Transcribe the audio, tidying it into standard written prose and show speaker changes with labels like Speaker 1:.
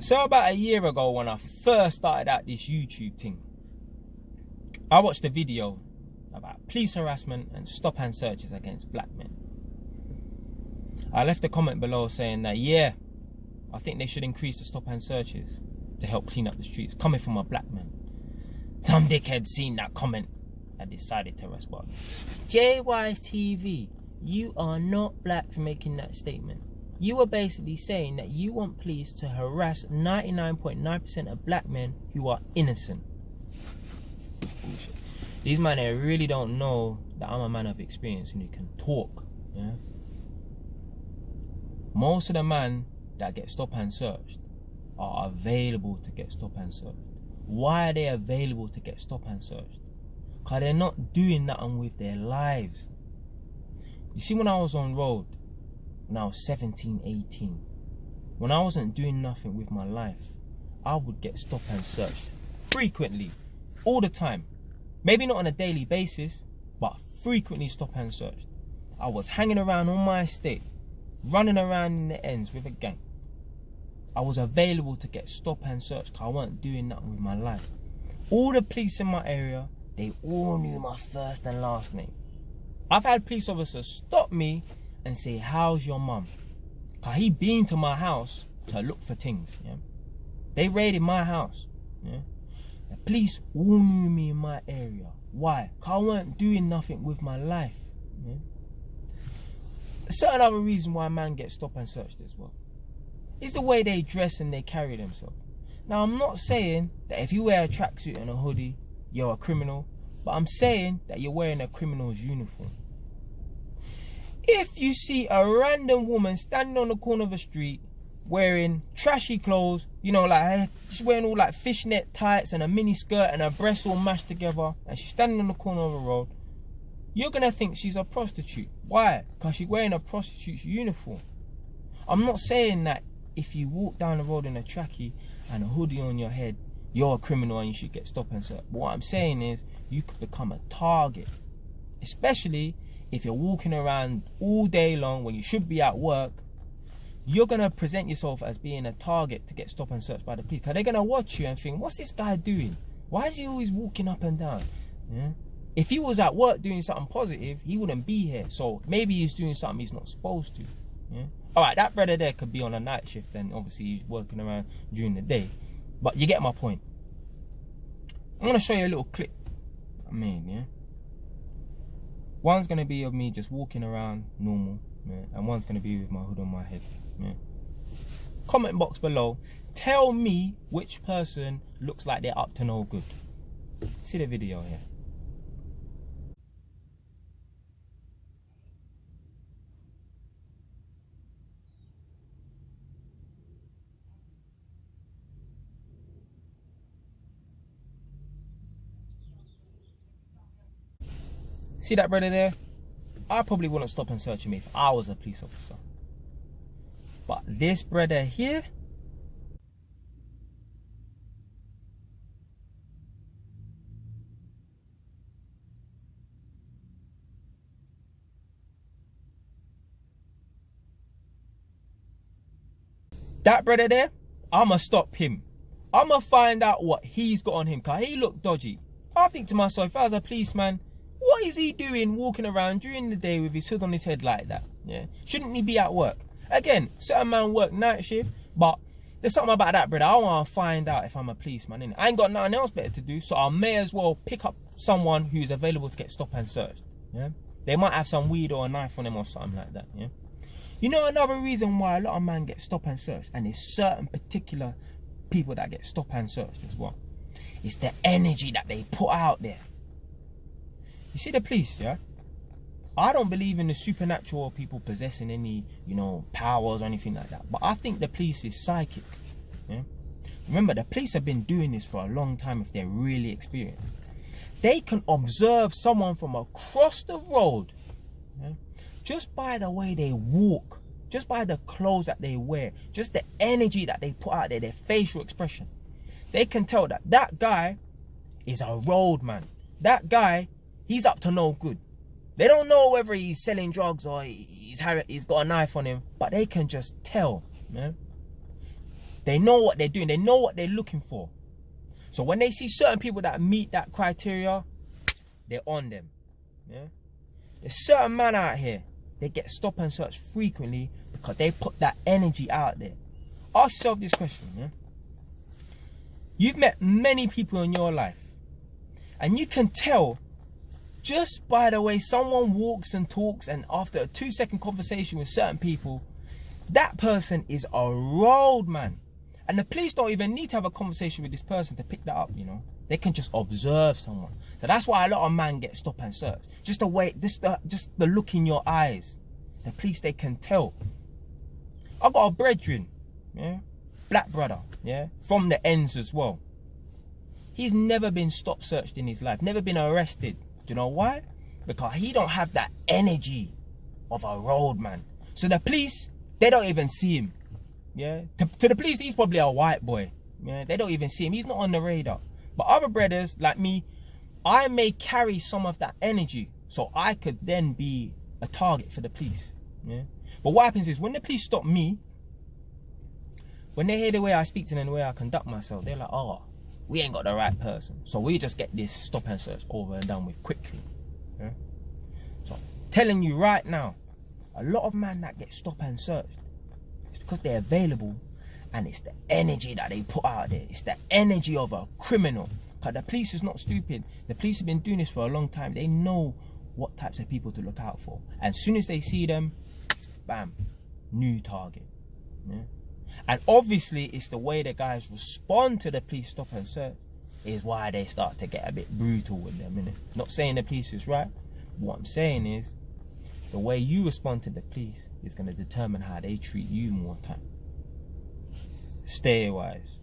Speaker 1: So about a year ago, when I first started out this YouTube thing, I watched a video about police harassment and stop-hand searches against black men. I left a comment below saying that, yeah, I think they should increase the stop-hand searches to help clean up the streets, coming from a black man. Some dickhead seen that comment and decided to respond. JYTV, you are not black for making that statement. You were basically saying that you want police to harass 99.9% of black men who are innocent. Bullshit. These men, they really don't know that I'm a man of experience and who can talk. Yeah? Most of the men that get stop and searched are available to get stop and searched. Why are they available to get stop and searched? Because they're not doing nothing with their lives. You see, when I was on road, when I was 17, 18, when I wasn't doing nothing with my life, I would get stop and searched frequently, all the time. Maybe not on a daily basis, but frequently stop and searched. I was hanging around on my estate, running around in the ends with a gang. I was available to get stop and searched because I wasn't doing nothing with my life. All the police in my area, they all knew my first and last name. I've had police officers stop me and say, how's your mum? Because he been to my house to look for things. Yeah? They raided my house. Yeah? The police all knew me in my area. Why? Because I weren't doing nothing with my life. Yeah? A certain other reason why a man gets stopped and searched as well is the way they dress and they carry themselves. Now, I'm not saying that if you wear a tracksuit and a hoodie, you're a criminal, but I'm saying that you're wearing a criminal's uniform. If you see a random woman standing on the corner of a street wearing trashy clothes, you know, like she's wearing all like fishnet tights and a mini skirt and her breasts all mashed together, and she's standing on the corner of a road, you're gonna think she's a prostitute. Why? Because she's wearing a prostitute's uniform. I'm not saying that if you walk down the road in a trackie and a hoodie on your head, you're a criminal and you should get stopped and searched. But what I'm saying is you could become a target, especially if you're walking around all day long when you should be at work. You're going to present yourself as being a target to get stopped and searched by the police. Because they're going to watch you and think, what's this guy doing? Why is he always walking up and down? Yeah? If he was at work doing something positive, he wouldn't be here. So maybe he's doing something he's not supposed to. Yeah? All right, that brother there could be on a night shift and obviously he's working around during the day. But you get my point. I'm going to show you a little clip I made, yeah? One's going to be of me just walking around normal, yeah? And one's going to be with my hood on my head, yeah? Comment box below, tell me which person looks like they're up to no good. See the video here. See that brother there? I probably wouldn't stop and search him if I was a police officer. But this brother here, that brother there, I'ma stop him. I'ma find out what he's got on him, because he looked dodgy. I think to myself, if I was a policeman, what is he doing walking around during the day with his hood on his head like that? Yeah, shouldn't he be at work? Again, certain man work night shift, but there's something about that, brother. I want to find out if I'm a policeman, innit? I ain't got nothing else better to do, so I may as well pick up someone who's available to get stopped and searched. Yeah, they might have some weed or a knife on them or something like that. Yeah, you know another reason why a lot of men get stopped and searched, and there's certain particular people that get stopped and searched as well. It's the energy that they put out there. You see the police, yeah? I don't believe in the supernatural or people possessing any, you know, powers or anything like that. But I think the police is psychic. Yeah? Remember, the police have been doing this for a long time if they're really experienced. They can observe someone from across the road, yeah? Just by the way they walk, just by the clothes that they wear, just the energy that they put out there, their facial expression. They can tell that that guy is a road man. That guy, he's up to no good. They don't know whether he's selling drugs or he's got a knife on him, but they can just tell, man. They know what they're doing. They know what they're looking for. So when they see certain people that meet that criteria, they're on them. Yeah? There's certain men out here, they get stop and search frequently because they put that energy out there. Ask yourself this question. Yeah? You've met many people in your life, and you can tell just by the way someone walks and talks, and after a 2-second conversation with certain people, that person is a road man. And the police don't even need to have a conversation with this person to pick that up, you know. They can just observe someone. So that's why a lot of men get stop and search. Just the way, just the look in your eyes. The police, they can tell. I got a brethren, yeah, black brother, yeah, from the ends as well. He's never been stop searched in his life, never been arrested. Do you know why? Because he don't have that energy of a road man. So the police, they don't even see him. Yeah, to the police, he's probably a white boy. Yeah, they don't even see him. He's not on the radar. But other brothers like me, I may carry some of that energy, so I could then be a target for the police. Yeah. But what happens is when the police stop me, when they hear the way I speak to them and the way I conduct myself, they're like, oh, we ain't got the right person. So we just get this stop and search over and done with quickly. Yeah. So I'm telling you right now, a lot of men that get stop and searched, it's because they're available, and it's the energy that they put out there. It's the energy of a criminal. Because the police is not stupid. The police have been doing this for a long time. They know what types of people to look out for. And as soon as they see them, bam, new target. Yeah? And obviously, it's the way the guys respond to the police stop and search is why they start to get a bit brutal with them. Innit? Not saying the police is right. What I'm saying is, the way you respond to the police is going to determine how they treat you more time. Stay wise.